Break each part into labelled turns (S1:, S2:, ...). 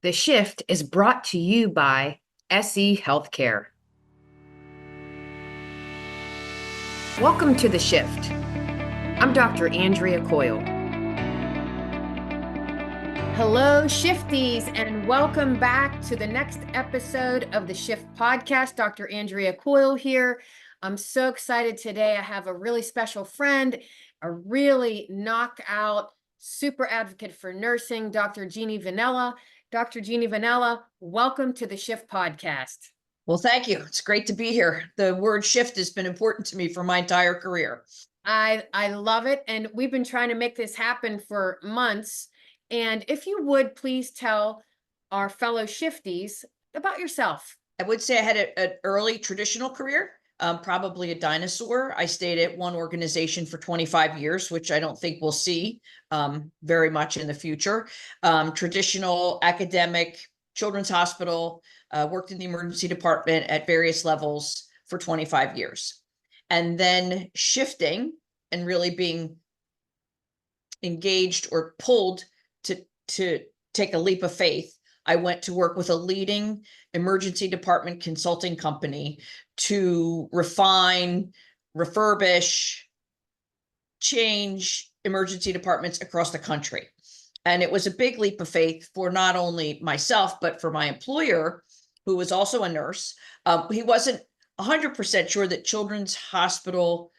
S1: The Shift is brought to you by SE Healthcare. Welcome to The Shift. I'm Dr. Andrea Coyle. Hello, Shifties, and welcome back to the next episode of the Shift podcast. Dr. Andrea Coyle here. I'm so excited today. I have a really special friend, a really knockout, super advocate for nursing, Dr. Jeanne Venella. Dr. Jeanne Venella, welcome to the Shift podcast.
S2: Well, thank you. It's great to be here. The word shift has been important to me for my entire career.
S1: I love it. And we've been trying to make this happen for months. And if you would please tell our fellow Shifties about yourself.
S2: I would say I had an early traditional career, probably a dinosaur. I stayed at one organization for 25 years, which I don't think we'll see very much in the future. Traditional academic children's hospital, worked in the emergency department at various levels for 25 years. And then shifting and really being engaged or pulled to take a leap of faith, I went to work with a leading emergency department consulting company to refine, refurbish, change emergency departments across the country. And it was a big leap of faith for not only myself, but for my employer, who was also a nurse. He wasn't 100% sure that children's hospital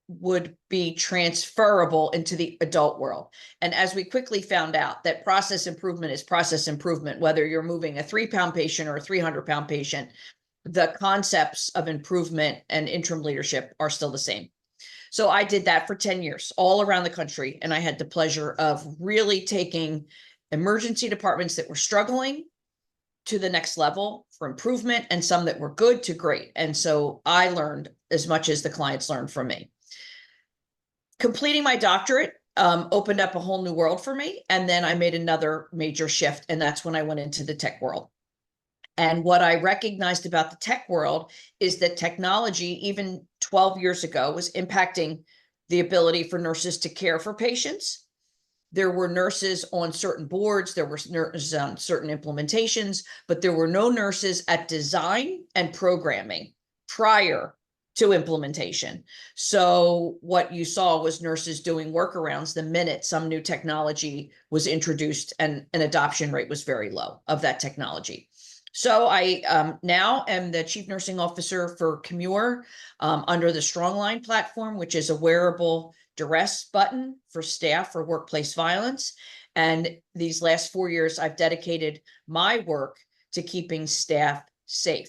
S2: would be transferable into the adult world. And as we quickly found out, that process improvement is process improvement, whether you're moving a 3-pound patient or a 300-pound patient, the concepts of improvement and interim leadership are still the same. So I did that for 10 years all around the country. And I had the pleasure of really taking emergency departments that were struggling to the next level for improvement, and some that were good to great. And so I learned as much as the clients learned from me. Completing my doctorate opened up a whole new world for me. And then I made another major shift, and that's when I went into the tech world. And what I recognized about the tech world is that technology, even 12 years ago, was impacting the ability for nurses to care for patients. There were nurses on certain boards, there were nurses on certain implementations, but there were no nurses at design and programming prior to implementation. So what you saw was nurses doing workarounds the minute some new technology was introduced, and an adoption rate was very low of that technology. So I now am the Chief Nursing Officer for Commure under the Strongline platform, which is a wearable duress button for staff for workplace violence. And these last 4 years, I've dedicated my work to keeping staff safe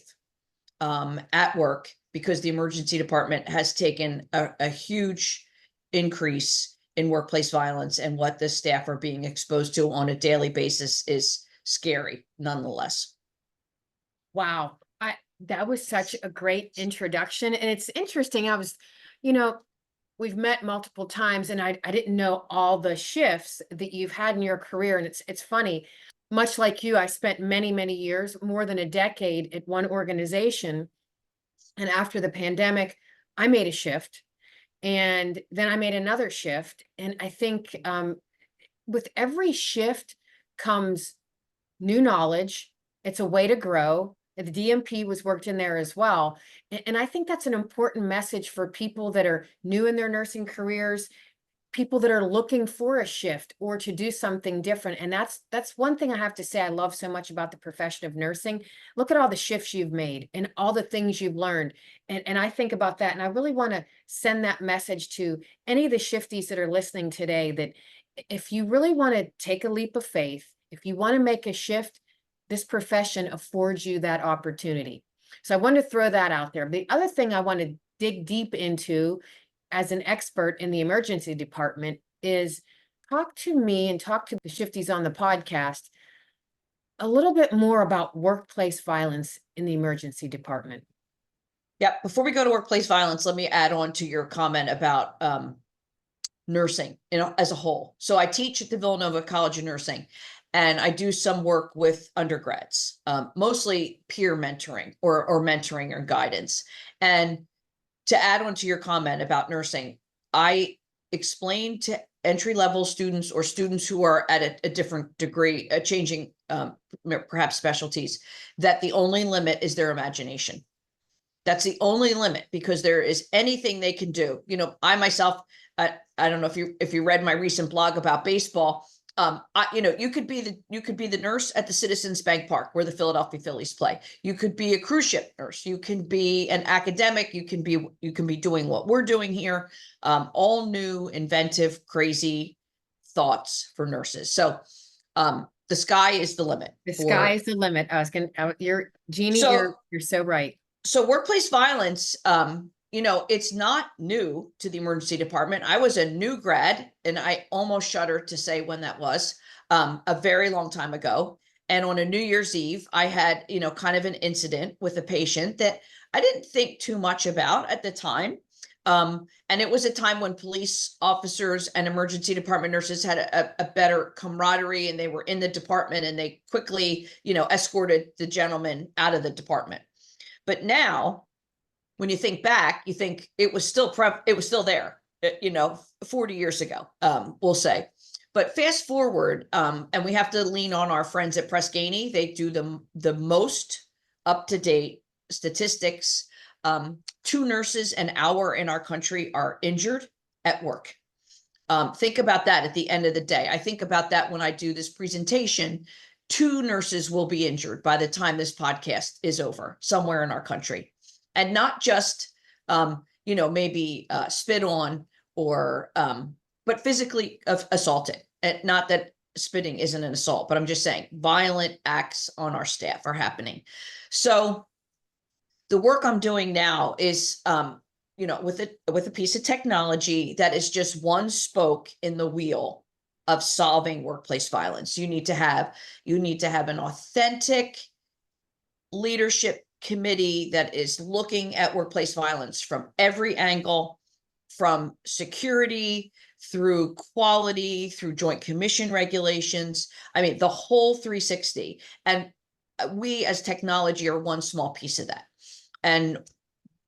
S2: at work, because the emergency department has taken a huge increase in workplace violence, and what the staff are being exposed to on a daily basis is scary nonetheless.
S1: Wow. That was such a great introduction. And it's interesting. We've met multiple times, and I didn't know all the shifts that you've had in your career. And it's funny, much like you, I spent many, many years, more than a decade at one organization. And after the pandemic, I made a shift, and then I made another shift. And I think with every shift comes new knowledge. It's a way to grow. The DMP was worked in there as well. And I think that's an important message for people that are new in their nursing careers, people that are looking for a shift or to do something different. And that's one thing I have to say I love so much about the profession of nursing. Look at all the shifts you've made and all the things you've learned. And I think about that. And I really want to send that message to any of the shifties that are listening today, that if you really want to take a leap of faith, if you want to make a shift, this profession affords you that opportunity. So I want to throw that out there. The other thing I want to dig deep into as an expert in the emergency department is talk to me and talk to the shifties on the podcast a little bit more about workplace violence in the emergency department.
S2: Yeah, before we go to workplace violence, let me add on to your comment about nursing, as a whole. So I teach at the Villanova College of Nursing, and I do some work with undergrads, mostly peer mentoring or mentoring or guidance. And to add on to your comment about nursing, I explain to entry-level students or students who are at a different degree, changing perhaps specialties, that the only limit is their imagination. That's the only limit, because there is anything they can do. You know, I myself, I don't know if you read my recent blog about baseball. You could be the nurse at the Citizens Bank Park where the Philadelphia Phillies play. You could be a cruise ship nurse. You can be an academic. You can be doing what we're doing here. All new, inventive, crazy thoughts for nurses. So the sky is the limit.
S1: The sky is the limit. Jeannie,
S2: So
S1: you're so right.
S2: So workplace violence, it's not new to the emergency department. I was a new grad, and I almost shudder to say when that was, a very long time ago. And on a New Year's Eve, I had, kind of an incident with a patient that I didn't think too much about at the time. And it was a time when police officers and emergency department nurses had a better camaraderie, and they were in the department, and they quickly, escorted the gentleman out of the department. But now, when you think back, you think it was still there, 40 years ago, we'll say. But fast forward, and we have to lean on our friends at Press Ganey. They do the most up-to-date statistics. 2 nurses an hour in our country are injured at work. Think about that at the end of the day. I think about that when I do this presentation. 2 nurses will be injured by the time this podcast is over somewhere in our country. And not just, maybe spit on or, but physically assaulted. And not that spitting isn't an assault, but I'm just saying violent acts on our staff are happening. So the work I'm doing now is, with a piece of technology that is just one spoke in the wheel of solving workplace violence. You need to have an authentic leadership committee that is looking at workplace violence from every angle, from security through quality, through Joint Commission regulations. I mean, the whole 360. And we as technology are one small piece of that. And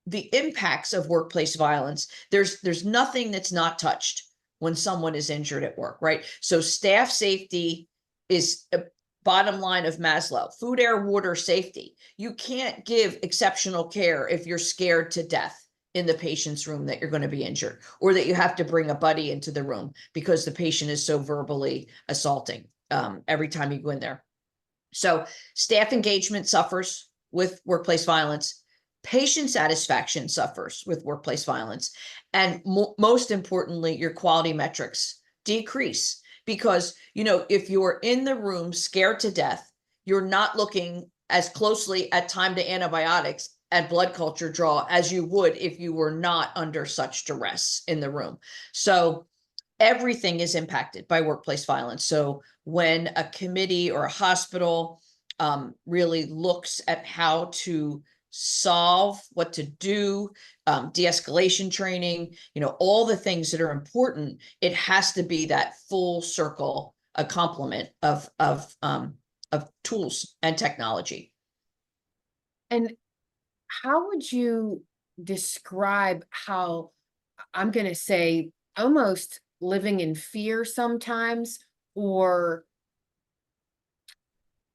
S2: the impacts of workplace violence, there's nothing that's not touched when someone is injured at work, right? So staff safety is a bottom line of Maslow. Food, air, water, safety. You can't give exceptional care if you're scared to death in the patient's room that you're going to be injured, or that you have to bring a buddy into the room because the patient is so verbally assaulting every time you go in there. So staff engagement suffers with workplace violence. Patient satisfaction suffers with workplace violence. And most importantly, your quality metrics decrease because, if you're in the room scared to death, you're not looking as closely at time to antibiotics and blood culture draw as you would if you were not under such duress in the room. So everything is impacted by workplace violence. So when a committee or a hospital really looks at how to solve, what to do, de-escalation training, all the things that are important, it has to be that full circle, a complement of tools and technology.
S1: And how would you describe how, I'm going to say, almost living in fear sometimes, or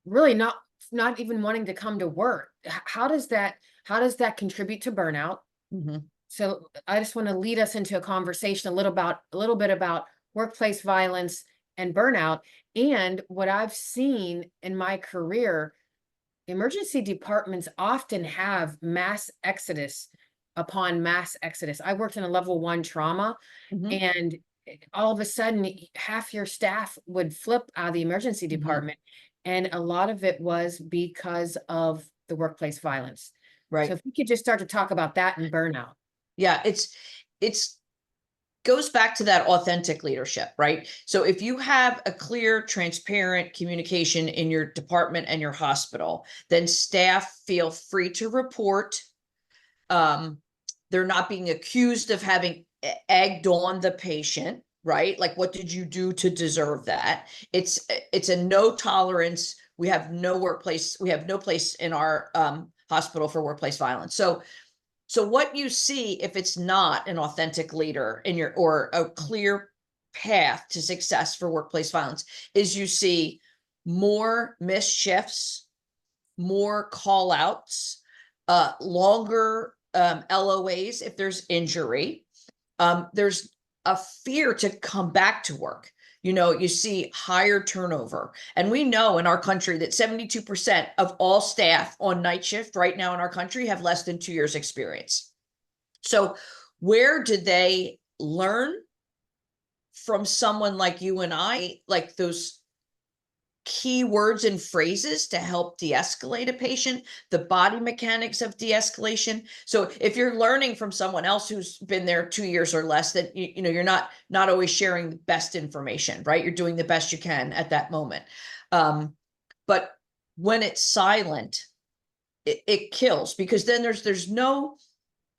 S1: really not even wanting to come to work? How does that contribute to burnout?
S2: Mm-hmm.
S1: So I just want to lead us into a conversation a little bit about workplace violence and burnout. And what I've seen in my career, emergency departments often have mass exodus upon mass exodus. I worked in a level 1 trauma,
S2: Mm-hmm.
S1: and all of a sudden half your staff would flip out of the emergency department. And a lot of it was because of the workplace violence.
S2: Right.
S1: So if we could just start to talk about that and burnout.
S2: Yeah, it's goes back to that authentic leadership, right? So if you have a clear, transparent communication in your department and your hospital, then staff feel free to report. They're not being accused of having egged on the patient, right? Like, what did you do to deserve that? It's a no tolerance. We have no place in our hospital for workplace violence. So what you see, if it's not an authentic leader or a clear path to success for workplace violence, is you see more missed shifts, more call outs, longer LOAs if there's injury. There's a fear to come back to work. You see higher turnover. And we know in our country that 72% of all staff on night shift right now in our country have less than 2 years experience. So where do they learn from someone like you and I, like those key words and phrases to help de-escalate a patient, the body mechanics of de-escalation? So if you're learning from someone else who's been there 2 years or less, that you're not always sharing the best information, right? You're doing the best you can at that moment. But when it's silent, it kills, because then there's no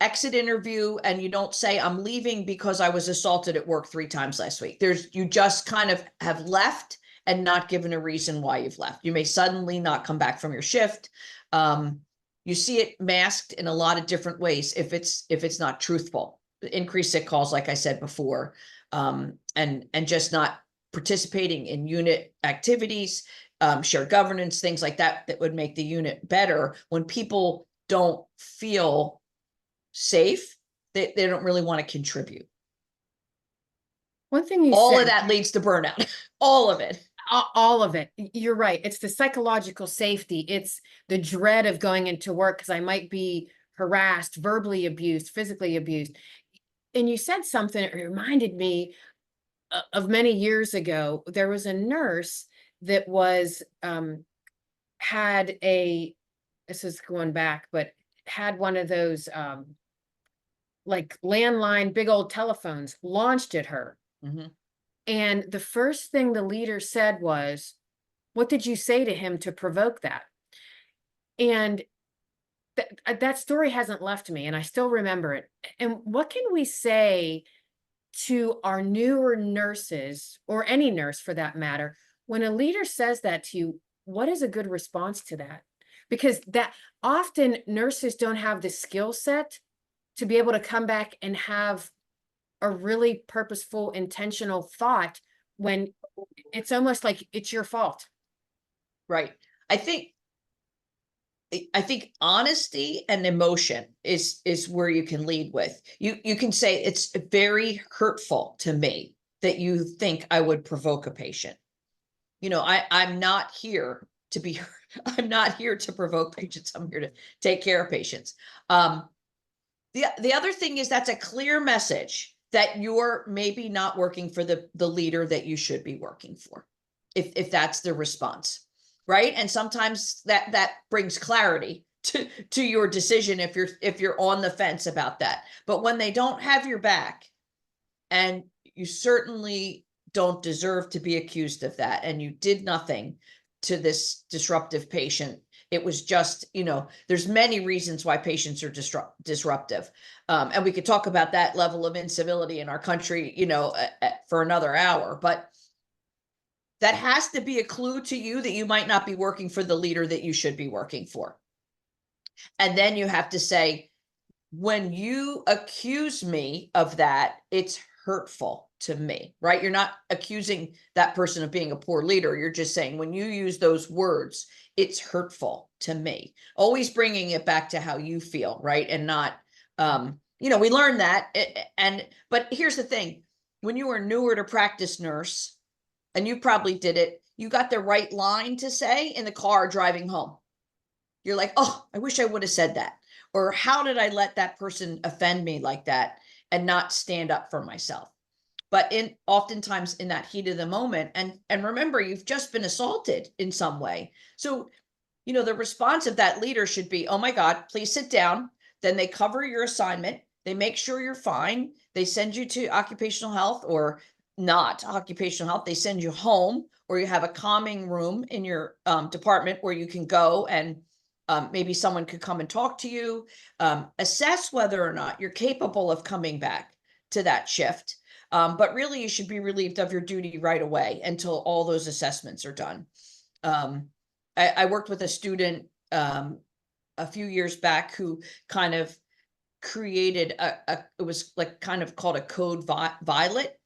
S2: exit interview, and you don't say, I'm leaving because I was assaulted at work 3 times last week. You just kind of have left and not given a reason why you've left. You may suddenly not come back from your shift. You see it masked in a lot of different ways if it's not truthful. Increased sick calls, like I said before, and just not participating in unit activities, shared governance, things like that would make the unit better. When people don't feel safe, they don't really want to contribute.
S1: One thing you
S2: All
S1: said,
S2: of that leads to burnout. All of it.
S1: all of it. You're right. It's the psychological safety. It's the dread of going into work because I might be harassed, verbally abused, physically abused. And you said something that reminded me of many years ago. There was a nurse that was had this is going back, but had one of those like landline big old telephones launched at her.
S2: Mm-hmm.
S1: And the first thing the leader said was, what did you say to him to provoke that? And that story hasn't left me, and I still remember it. And what can we say to our newer nurses, or any nurse for that matter, when a leader says that to you? What is a good response to that? Because that often nurses don't have the skill set to be able to come back and have a really purposeful, intentional thought when it's almost like it's your fault.
S2: Right. I think honesty and emotion is where you can lead with. You can say, it's very hurtful to me that you think I would provoke a patient. I'm not here to be I'm not here to provoke patients. I'm here to take care of patients. The other thing is, that's a clear message that you're maybe not working for the leader that you should be working for, if that's the response, right? And sometimes that brings clarity to your decision if you're on the fence about that. But when they don't have your back, and you certainly don't deserve to be accused of that, and you did nothing to this disruptive patient. It was just, there's many reasons why patients are disruptive. And we could talk about that level of incivility in our country, for another hour, but that has to be a clue to you that you might not be working for the leader that you should be working for. And then you have to say, when you accuse me of that, it's hurtful to me, right? You're not accusing that person of being a poor leader. You're just saying, when you use those words, it's hurtful to me. Always bringing it back to how you feel, right? And not, we learned that. But here's the thing: when you were newer to practice nurse, and you probably did it, you got the right line to say in the car driving home. You're like, oh, I wish I would have said that. Or how did I let that person offend me like that and not stand up for myself? But oftentimes in that heat of the moment, and remember, you've just been assaulted in some way. So, the response of that leader should be, oh my God, please sit down. Then they cover your assignment. They make sure you're fine. They send you to occupational health, or not occupational health. They send you home, or you have a calming room in your department where you can go, and maybe someone could come and talk to you, assess whether or not you're capable of coming back to that shift. But really, you should be relieved of your duty right away until all those assessments are done. I worked with a student a few years back who kind of created it was like kind of called a code violet.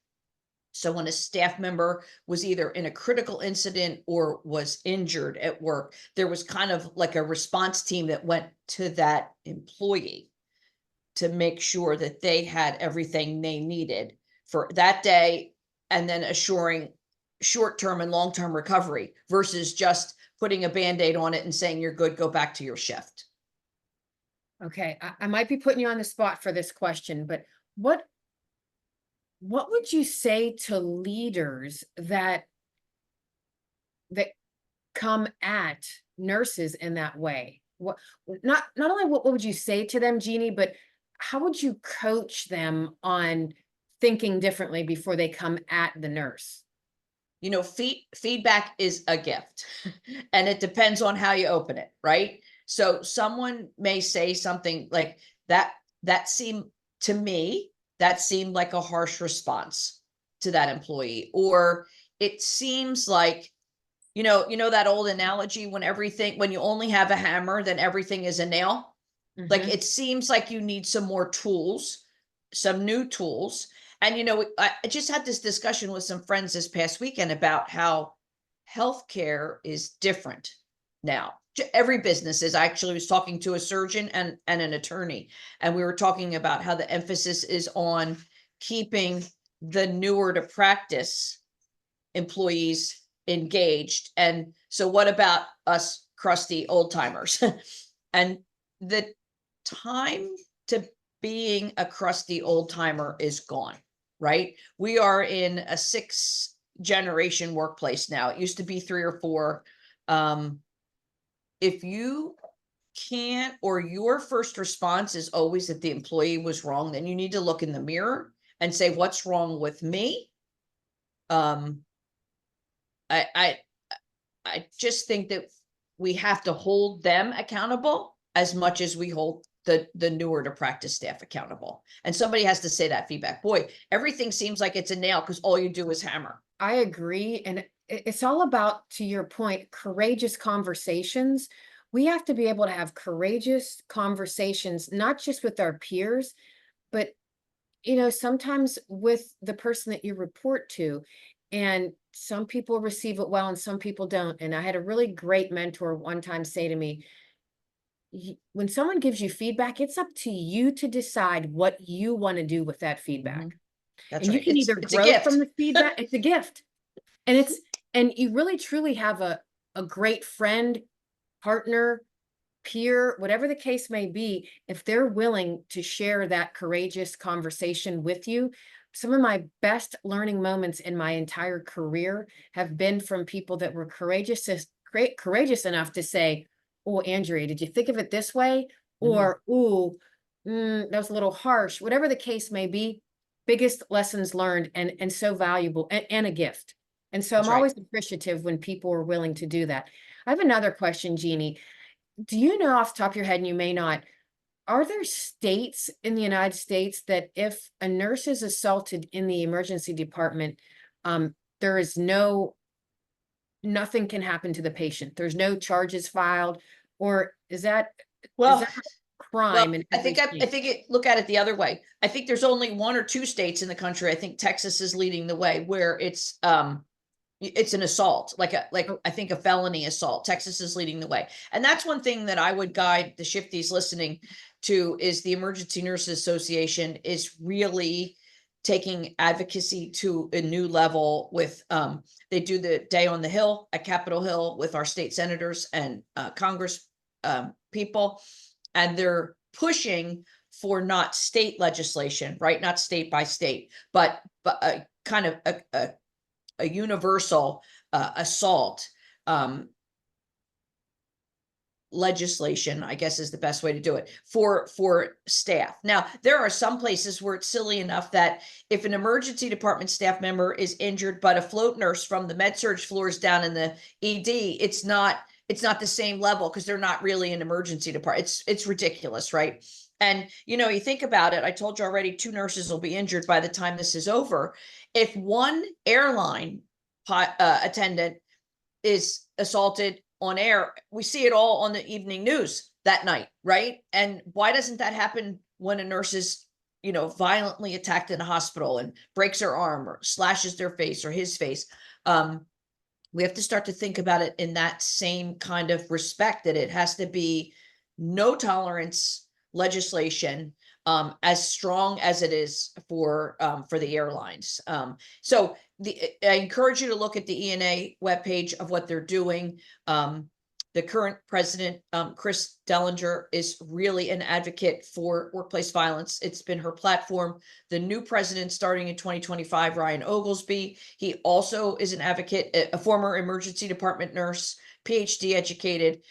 S2: So when a staff member was either in a critical incident or was injured at work, there was kind of like a response team that went to that employee to make sure that they had everything they needed for that day, and then assuring short-term and long-term recovery versus just putting a Band-Aid on it and saying, you're good, go back to your shift.
S1: Okay, I might be putting you on the spot for this question, but what what would you say to leaders that come at nurses in that way? What not only what would you say to them, Jeannie, but how would you coach them on thinking differently before they come at the nurse?
S2: You know, feedback is a gift and it depends on how you open it, right? So someone may say something like that seemed to me, that seemed like a harsh response to that employee, or it seems like, you know that old analogy, when you only have a hammer, then everything is a nail. Like,
S1: Mhm.
S2: it seems like you need some more tools, some new tools. And, I just had this discussion with some friends this past weekend about how healthcare is different now. Every business is. I actually was talking to a surgeon and an attorney, and we were talking about how the emphasis is on keeping the newer to practice employees engaged. And so what about us crusty old timers? And the time to being a crusty old timer is gone, right? We are in a 6 generation workplace now. It used to be 3 or 4. If you can't, or your first response is always that the employee was wrong, then you need to look in the mirror and say, what's wrong with me? Um, I, I, I just think that we have to hold them accountable as much as we hold the newer to practice staff accountable. And somebody has to say that feedback. Boy, everything seems like it's a nail because all you do is hammer.
S1: I agree. And it's all about, to your point, courageous conversations. We have to be able to have courageous conversations, not just with our peers, but sometimes with the person that you report to. And some people receive it well and some people don't. And I had a really great mentor one time say to me, when someone gives you feedback, it's up to you to decide what you want to do with that
S2: Mhm.
S1: feedback.
S2: That's
S1: And you
S2: right.
S1: can either
S2: It's a
S1: grow from
S2: gift.
S1: the feedback, it's a gift. And and you really truly have a great friend, partner, peer, whatever the case may be, if they're willing to share that courageous conversation with you. Some of my best learning moments in my entire career have been from people that were courageous enough to say, "Oh, Andrea, did you think of it this way?"
S2: Mhm.
S1: Or, "Ooh, that was a little harsh." Whatever the case may be, biggest lessons learned and so valuable and a gift. And so
S2: That's
S1: I'm
S2: right.
S1: always appreciative when people are willing to do that. I have another question, Jeannie. Do you know off the top of your head, and you may not, are there states in the United States that if a nurse is assaulted in the emergency department, there is nothing can happen to the patient? There's no charges filed, or is
S2: Well,
S1: that a crime in every
S2: I
S1: state?
S2: think look at it the other way. I think there's only 1 or 2 states in the country. I think Texas is leading the way, where it's an assault, like
S1: Oh,
S2: I think a felony assault. Texas is leading the way. And that's one thing that I would guide the shifties listening to, is the Emergency Nurses Association is really taking advocacy to a new level with they do the day on the Hill at Capitol Hill with our state senators and Congress people, and they're pushing for not state legislation, right? Not state by state, but a kind of a universal assault legislation, I guess is the best way to do it, for staff. Now, there are some places where it's silly enough that if an emergency department staff member is injured, but a float nurse from the med surge floors down in the ED, it's not the same level because they're not really an emergency department. It's ridiculous, right? And you think about it, I told you already, 2 nurses will be injured by the time this is over. If one airline attendant is assaulted on air, we see it all on the evening news that night, right? And why doesn't that happen when a nurse is violently attacked in a hospital and breaks her arm or slashes their face or his face. We have to start to think about it in that same kind of respect, that it has to be no tolerance legislation, as strong as it is for the airlines. So I encourage you to look at the ENA webpage of what they're doing. The current president, Chris Dellinger, is really an advocate for workplace violence. It's been her platform. The new president starting in 2025, Ryan Oglesby, he also is an advocate, a former emergency department nurse, PhD educated,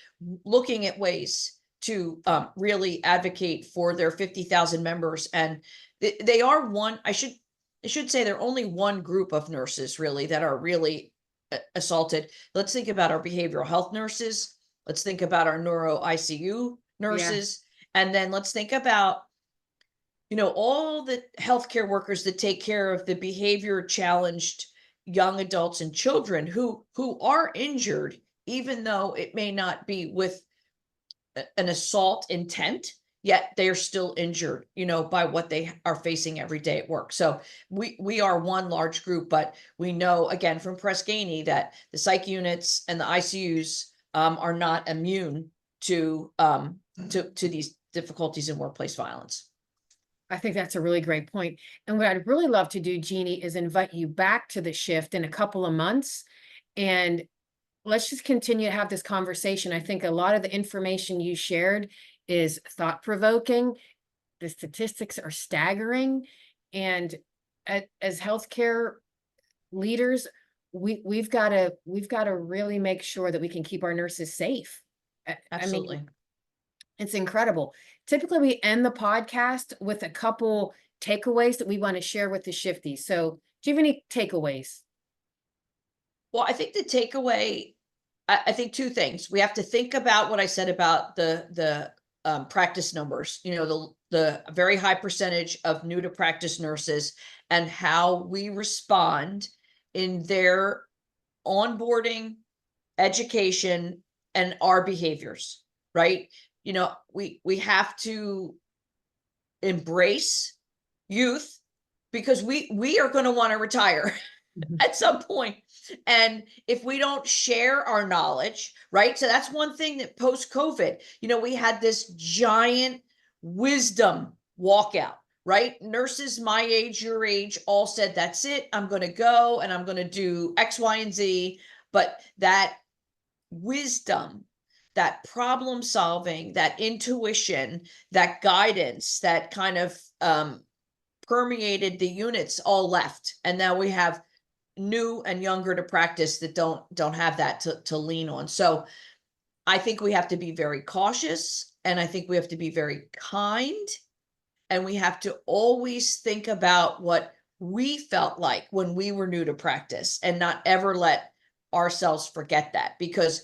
S2: looking at ways to really advocate for their 50,000 members. And they are one, I should say they're only one group of nurses really that are really assaulted. Let's think about our behavioral health nurses. Let's think about our neuro ICU nurses. And then let's think about, all the healthcare workers that take care of the behavior challenged young adults and children who are injured, even though it may not be with an assault intent, yet they are still injured, by what they are facing every day at work. So we are one large group, but we know again from Press Ganey that the psych units and the ICUs are not immune to these difficulties in workplace violence.
S1: I think that's a really great point. And what I'd really love to do, Jeannie, is invite you back to the shift in a couple of months. And let's just continue to have this conversation. I think a lot of the information you shared is thought-provoking. The statistics are staggering. And as healthcare leaders, we've got to really make sure that we can keep our nurses safe.
S2: Absolutely.
S1: I mean, it's incredible. Typically, we end the podcast with a couple takeaways that we want to share with the shifties. So do you have any takeaways?
S2: Well, I think the takeaway, I think two things. We have to think about what I said about the practice numbers, the very high percentage of new to practice nurses, and how we respond in their onboarding, education, and our behaviors, right? We have to embrace youth, because we are going to want to retire at some point. And if we don't share our knowledge, right? So that's one thing that post-COVID, we had this giant wisdom walkout, right? Nurses my age, your age, all said, that's it. I'm going to go and I'm going to do X, Y, and Z. But that wisdom, that problem solving, that intuition, that guidance, that kind of permeated the units all left. And now we have new and younger to practice that don't have that to lean on. So I think we have to be very cautious, and I think we have to be very kind, and we have to always think about what we felt like when we were new to practice, and not ever let ourselves forget that, because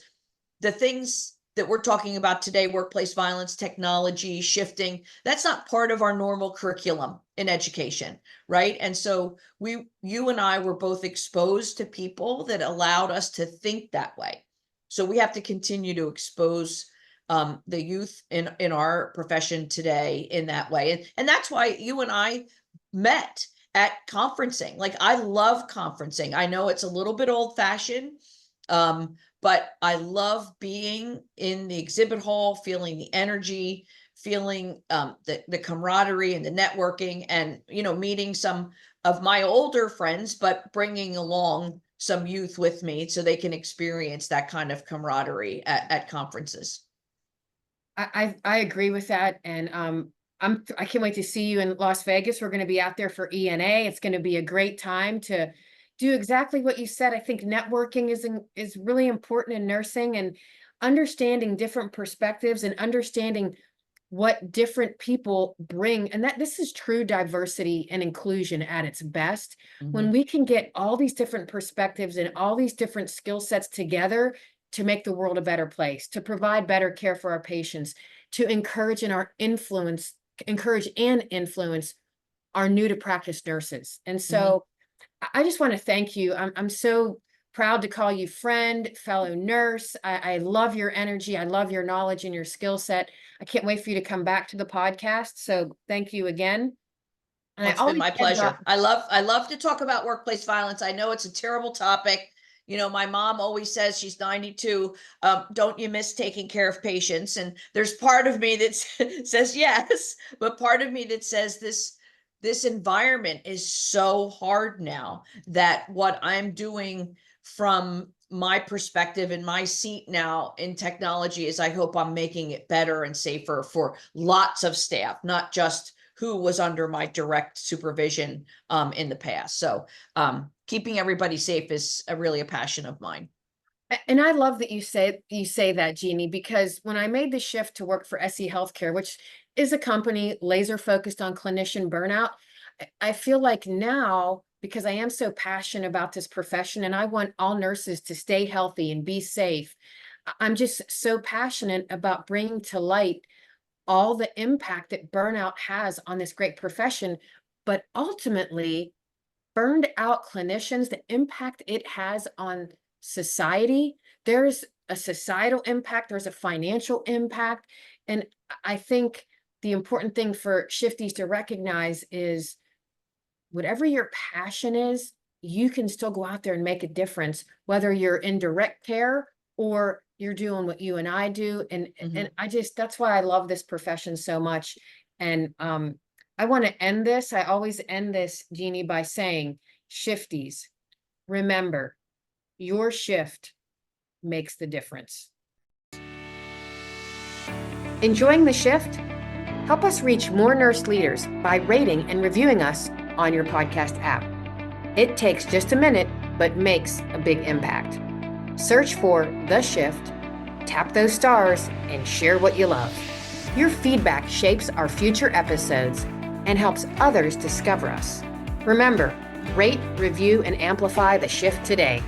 S2: the things that we're talking about today, workplace violence, technology, shifting, that's not part of our normal curriculum in education, right? And so you and I were both exposed to people that allowed us to think that way. So we have to continue to expose the youth in our profession today in that way. And that's why you and I met at conferencing. Like, I love conferencing. I know it's a little bit old fashioned, but I love being in the exhibit hall, feeling the energy, feeling the camaraderie and the networking, and meeting some of my older friends, but bringing along some youth with me so they can experience that kind of camaraderie at conferences.
S1: I agree with that. And I can't wait to see you in Las Vegas. We're going to be out there for ENA. It's going to be a great time to do exactly what you said. I think networking is really important in nursing, and understanding different perspectives and understanding what different people bring. And that this is true diversity and inclusion at its best. When we can get all these different perspectives and all these different skill sets together to make the world a better place, to provide better care for our patients, to encourage and influence our new to practice nurses. And so I just want to thank you. I'm so proud to call you friend, fellow nurse. I love your energy. I love your knowledge and your skill set. I can't wait for you to come back to the podcast. So thank you again. And
S2: Well,
S1: I
S2: it's been
S1: always
S2: my
S1: said that.
S2: pleasure. I love to talk about workplace violence. I know it's a terrible topic. You know, my mom always says, she's 92, don't you miss taking care of patients? And there's part of me that says yes, but part of me that says this environment is so hard now that what I'm doing from my perspective in my seat now in technology is I hope I'm making it better and safer for lots of staff, not just who was under my direct supervision in the past. So keeping everybody safe is really a passion of mine.
S1: And I love that you say that, Jeannie, because when I made the shift to work for SE Healthcare, which is a company laser focused on clinician burnout, I feel like now, because I am so passionate about this profession and I want all nurses to stay healthy and be safe, I'm just so passionate about bringing to light all the impact that burnout has on this great profession, but ultimately burned out clinicians, the impact it has on society. There's a societal impact, there's a financial impact. And I think the important thing for shifties to recognize is whatever your passion is, you can still go out there and make a difference, whether you're in direct care or you're doing what you and I do. And I just, that's why I love this profession so much. And I want to end this. I always end this, Jeannie, by saying, shifties, remember, your shift makes the difference. Enjoying the shift? Help us reach more nurse leaders by rating and reviewing us on your podcast app. It takes just a minute, but makes a big impact. Search for The Shift, tap those stars, and share what you love. Your feedback shapes our future episodes and helps others discover us. Remember, rate, review, and amplify The Shift today.